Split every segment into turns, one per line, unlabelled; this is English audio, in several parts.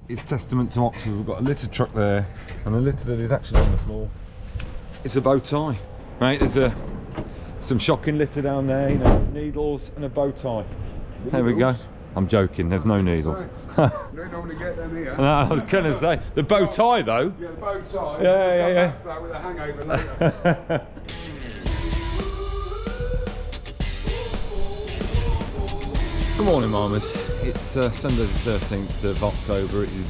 is testament to Oxford. We've got a litter truck there, and the litter that is actually on the floor, it's a bow tie. Right, there's some shocking litter down there, you know, needles and a bow tie. There we go. I'm joking, there's no needles.
You don't normally get them here.
No, I was going to say, the bow tie though.
Yeah, the bow tie.
Yeah.
That with a hangover later.
Good morning, Marmers. It's Sunday the 13th of October. It is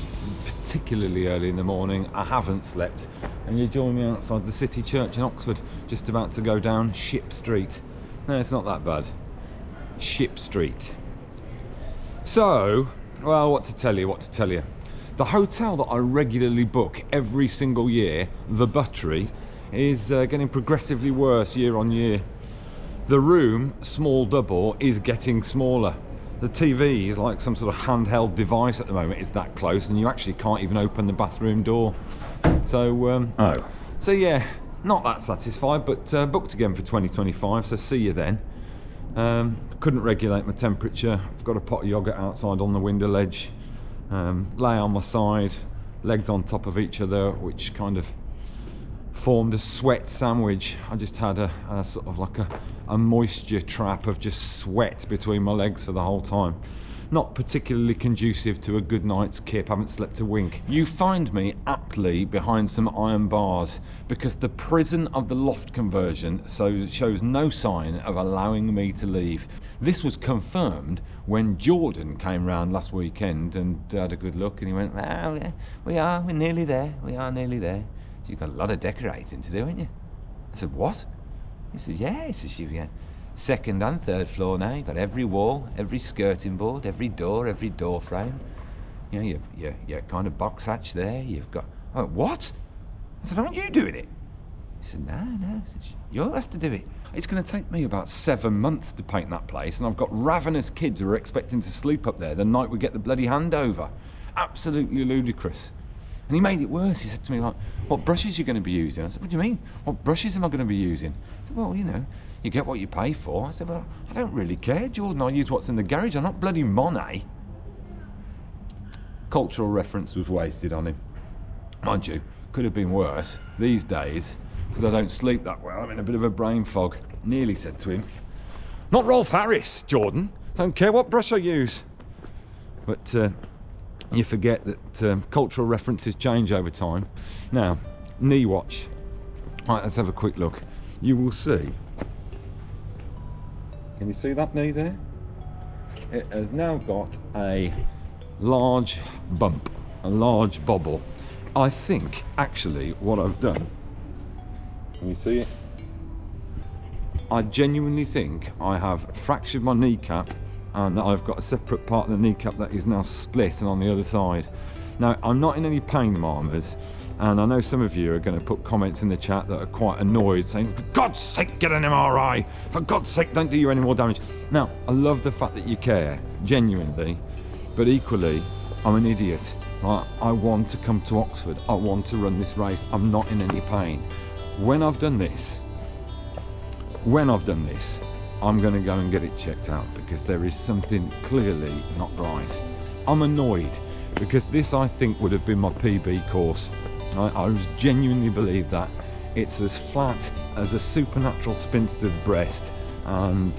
particularly early in the morning. I haven't slept, and you join me outside the City Church in Oxford, just about to go down Ship Street. No, it's not that bad. Ship Street. So, well, what to tell you. The hotel that I regularly book every single year, the Buttery, is getting progressively worse year on year. The room, small double, is getting smaller. The TV is like some sort of handheld device at the moment. It's that close, and you actually can't even open the bathroom door. So, so yeah, not that satisfied, but booked again for 2025, so see you then. Couldn't regulate my temperature. I've got a pot of yoghurt outside on the window ledge. Lay on my side, legs on top of each other, which kind of formed a sweat sandwich. I just had a sort of like a moisture trap of just sweat between my legs for the whole time. Not particularly conducive to a good night's kip. Haven't slept a wink. You find me aptly behind some iron bars because the prison of the loft conversion shows no sign of allowing me to leave. This was confirmed when Jordan came round last weekend and had a good look, and he went, "Well, yeah, we're nearly there. We are nearly there. So you've got a lot of decorating to do, haven't you?" I said, "What?" He said, "Yeah." He said, "Yeah. Second and third floor now. You've got every wall, every skirting board, every door frame. You know, you've your kind of box hatch there. You've got..." I went, "What?" I said, "Aren't you doing it?" He said, No. I said, "You'll have to do it. It's going to take me about 7 months to paint that place, and I've got ravenous kids who are expecting to sleep up there the night we get the bloody handover. Absolutely ludicrous." And he made it worse. He said to me, like, "What brushes are you going to be using?" I said, "What do you mean? What brushes am I going to be using?" I said, "Well, you know, you get what you pay for." I said, "Well, I don't really care, Jordan. I use what's in the garage. I'm not bloody Monet." Cultural reference was wasted on him. Mind you, could have been worse. These days, because I don't sleep that well, I'm in a bit of a brain fog. Nearly said to him, "Not Rolf Harris, Jordan. Don't care what brush I use." But you forget that cultural references change over time. Now, knee watch. Right, let's have a quick look. You will see. Can you see that knee there? It has now got a large bump, a large bobble. I think, actually, what I've done, can you see it? I genuinely think I have fractured my kneecap, and I've got a separate part of the kneecap that is now split and on the other side. Now, I'm not in any pain, Marmers, and I know some of you are going to put comments in the chat that are quite annoyed, saying, "For God's sake, get an MRI. For God's sake, don't do you any more damage." Now, I love the fact that you care, genuinely, but equally, I'm an idiot. Right? I want to come to Oxford. I want to run this race. I'm not in any pain. When I've done this, I'm going to go and get it checked out, because there is something clearly not right. I'm annoyed because this, I think, would have been my PB course. I genuinely believe that. It's as flat as a supernatural spinster's breast, and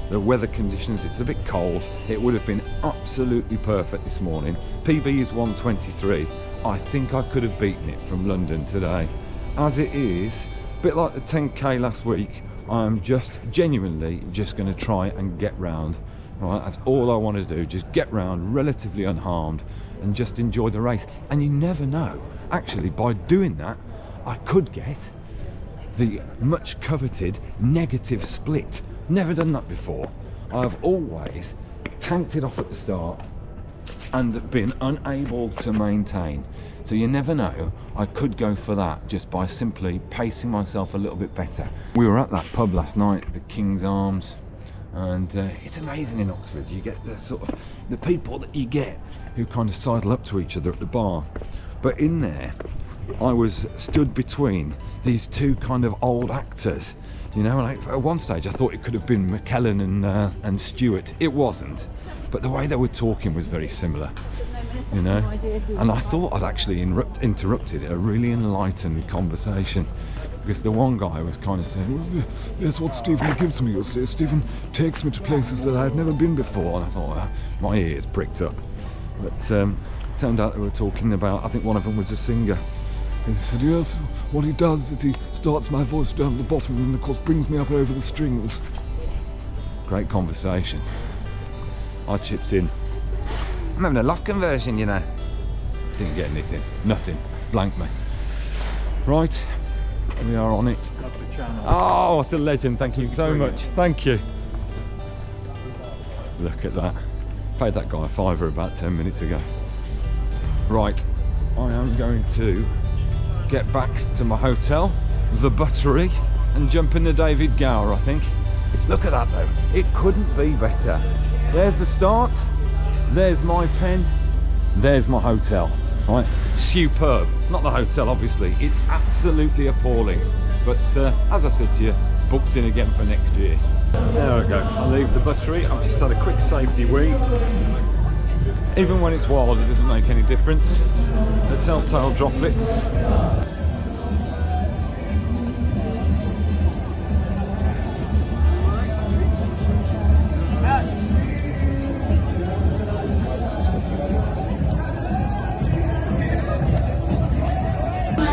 the weather conditions, it's a bit cold. It would have been absolutely perfect this morning. PB is 1:23. I think I could have beaten it from London today. As it is, a bit like the 10k last week, I'm just genuinely just going to try and get round. Right, that's all I want to do. Just get round relatively unharmed and just enjoy the race. And you never know. Actually, by doing that, I could get the much coveted negative split. Never done that before. I've always tanked it off at the start and been unable to maintain. So you never know, I could go for that just by simply pacing myself a little bit better. We were at that pub last night, the King's Arms, and it's amazing in Oxford. You get the sort of the people that you get who kind of sidle up to each other at the bar. But in there, I was stood between these two kind of old actors, you know, and at one stage I thought it could have been McKellen and Stewart. It wasn't, but the way they were talking was very similar, you know, and I thought I'd actually interrupted a really enlightened conversation, because the one guy was kind of saying, well, there's what Stephen gives me. You'll see, Stephen takes me to places that I've never been before, and I thought, my ears pricked up. But turned out they were talking about, I think one of them was a singer. He said, yes, what he does is he starts my voice down at the bottom and of course brings me up over the strings. Great conversation. I chipped in. I'm having a loft conversion, you know. Didn't get anything. Nothing. Blanked me. Right, we are on it.
Love the channel.
Oh, what a legend. Thank you so much. Thank you. Look at that. Paid that guy a fiver about 10 minutes ago. Right, I am going to get back to my hotel, the Buttery, and jump in the David Gower, I think. Look at that though, it couldn't be better. There's the start, there's my pen, there's my hotel. Right, superb. Not the hotel, obviously, it's absolutely appalling. But as I said to you, booked in again for next year. There we go, I leave the Buttery. I've just had a quick safety wee. Even when it's wild, it doesn't make any difference. The telltale droplets.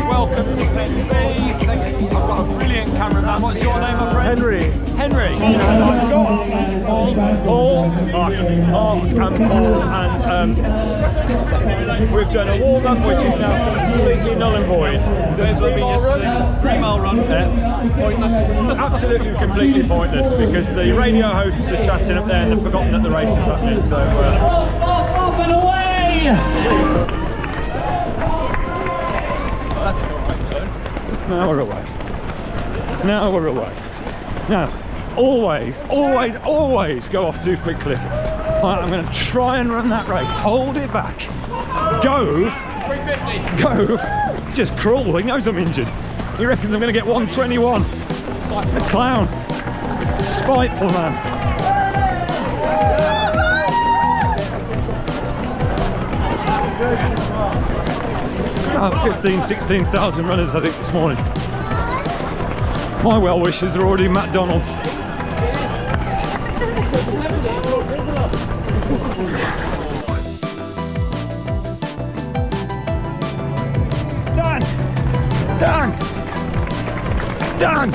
Welcome to Henry. I've got a brilliant cameraman. What's your name, my friend?
Henry.
Henry. And I've got Paul, and we've done a warm-up which is now completely null and void. There's 3-mile run. 3-mile run. Pointless. Absolutely completely pointless, because the radio hosts are chatting up there and they've forgotten that the race is happening. So.
Off and away!
That's a right turn.
Now we're away. Now we're away. Now, always go off too quickly. Right, I'm going to try and run that race. Hold it back. Gove.
350.
Gove. Just crawl. He knows I'm injured. He reckons I'm going to get 121. A clown. Spiteful man. About 16,000 runners, I think, this morning. My well wishers are already McDonald's. Done! Done! Done!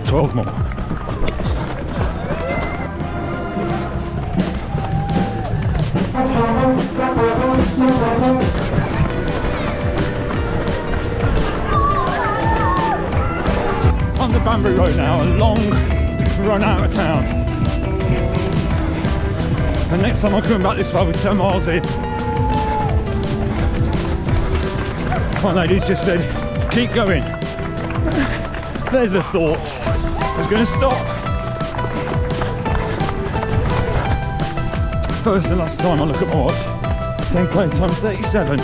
12 more. On the Banbury Road now, a long run out of town. And next time I'm coming back this way, I'll be 10 miles in. My lady's just said, keep going. There's a thought. I was going to stop. First and last time I look at my watch. 10k times 37.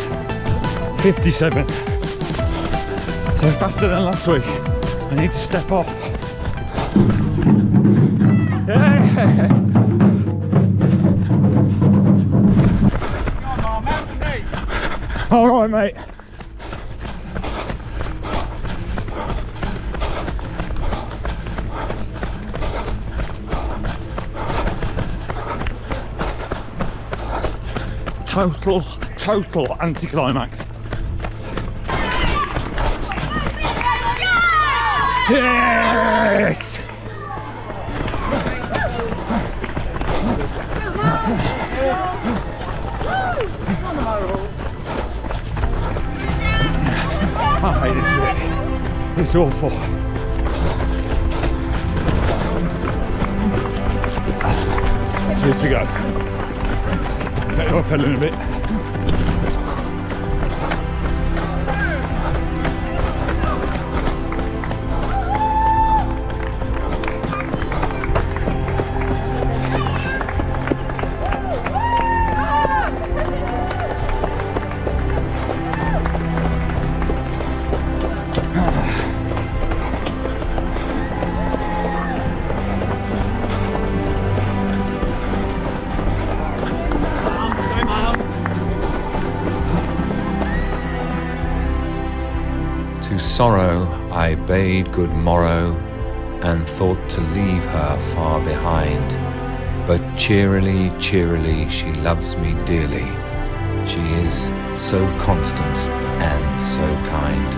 57. So faster than last week. I need to step off. Yeah. All right, mate. Total anticlimax. Yes! I hate this bit. It's awful. 2 to go. Better up a little bit. To sorrow I bade good morrow, and thought to leave her far behind. But cheerily, cheerily, she loves me dearly. She is so constant and so kind.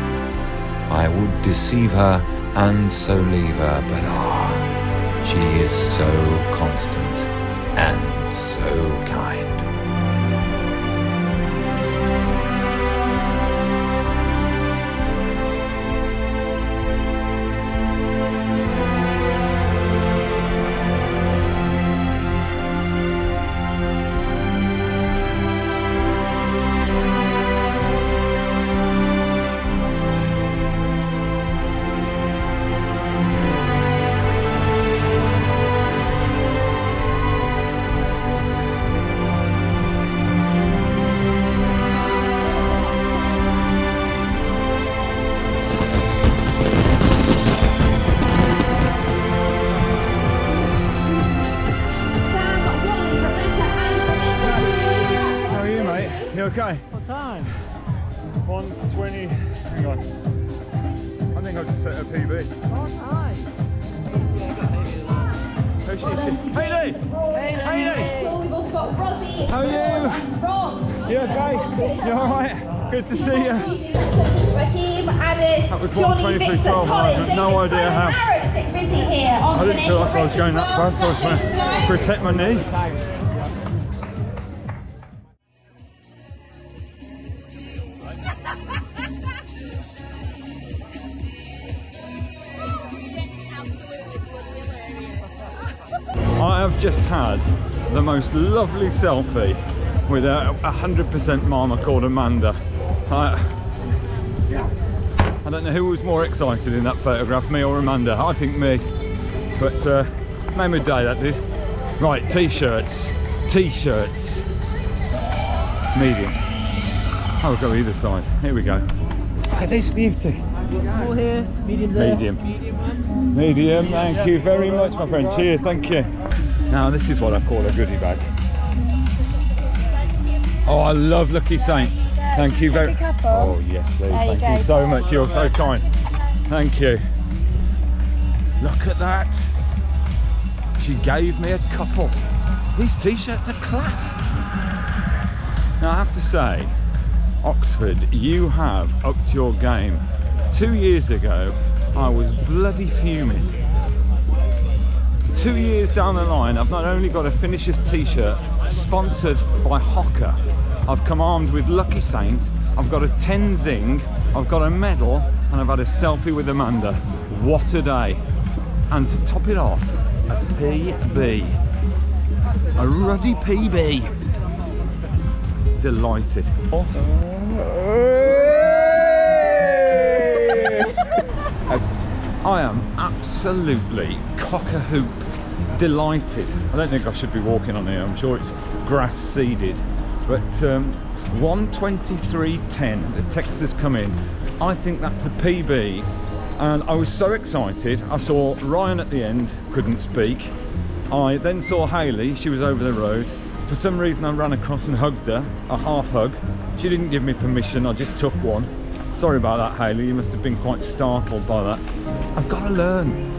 I would deceive her and so leave her, but she is so constant and so kind. Okay.
What time?
1:20. Hang on. I think I'll just set a PB.
Oh, nice.
Who's she? Hayley! Hayley!
We've also got Rosie.
How are you?
And Ron.
You okay? You alright? Good to see you.
Raheem, Alice,
That was
Johnny,
1:23,
Victor,
12. I
Colin,
have no
David,
idea
Simon,
how.
Aaron, stick busy here.
I didn't feel like I was going that fast. I was trying to protect my knee. I have just had the most lovely selfie with a 100% mama called Amanda. I don't know who was more excited in that photograph, me or Amanda. I think me, but made my day, that did. Right, t-shirts, medium. I'll go either side. Here we go. Look at this beauty.
Small here, medium there.
Medium, thank you very much, my friend. Cheers, thank you. Now this is what I call a goodie bag. Oh, I love Lucky Saint. Thank you very much. Oh yes, please. Thank you so much. You're so kind. Thank you. Look at that. She gave me a couple. These t-shirts are class. Now I have to say, Oxford, you have upped your game. 2 years ago, I was bloody fuming. 2 years down the line, I've not only got a Finishers t-shirt sponsored by Hocker, I've come armed with Lucky Saint, I've got a Tenzing, I've got a medal, and I've had a selfie with Amanda. What a day. And to top it off, a PB. A ruddy PB. Delighted. I am absolutely cock-a-hoop delighted. I don't think I should be walking on here, I'm sure it's grass seeded, but 1:23:10, the text has come in. I think that's a PB, and I was so excited. I saw Ryan at the end, couldn't speak. I then saw Hayley, she was over the road. For some reason I ran across and hugged her, a half hug. She didn't give me permission, I just took one. Sorry about that, Hayley, you must have been quite startled by that. I've got to learn.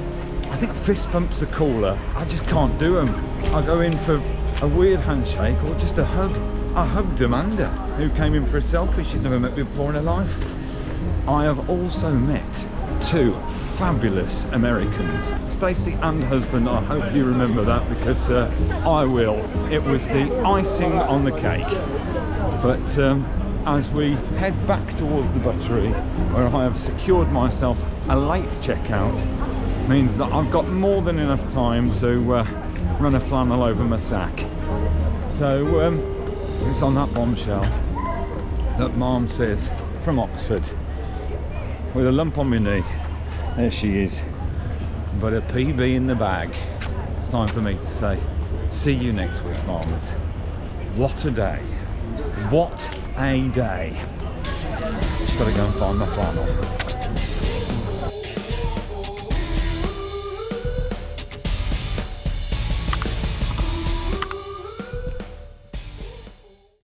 I think fist bumps are cooler. I just can't do them. I go in for a weird handshake or just a hug. I hugged Amanda, who came in for a selfie. She's never met me before in her life. I have also met two fabulous Americans, Stacey and husband. I hope you remember that, because I will. It was the icing on the cake. But as we head back towards the buttery, where I have secured myself a late checkout, means that I've got more than enough time to run a flannel over my sack. So it's on that bombshell that Mom says, from Oxford, with a lump on my knee. There she is, but a PB in the bag. It's time for me to say, see you next week, Marmers. What a day. What a day. Just got to go and find my flannel.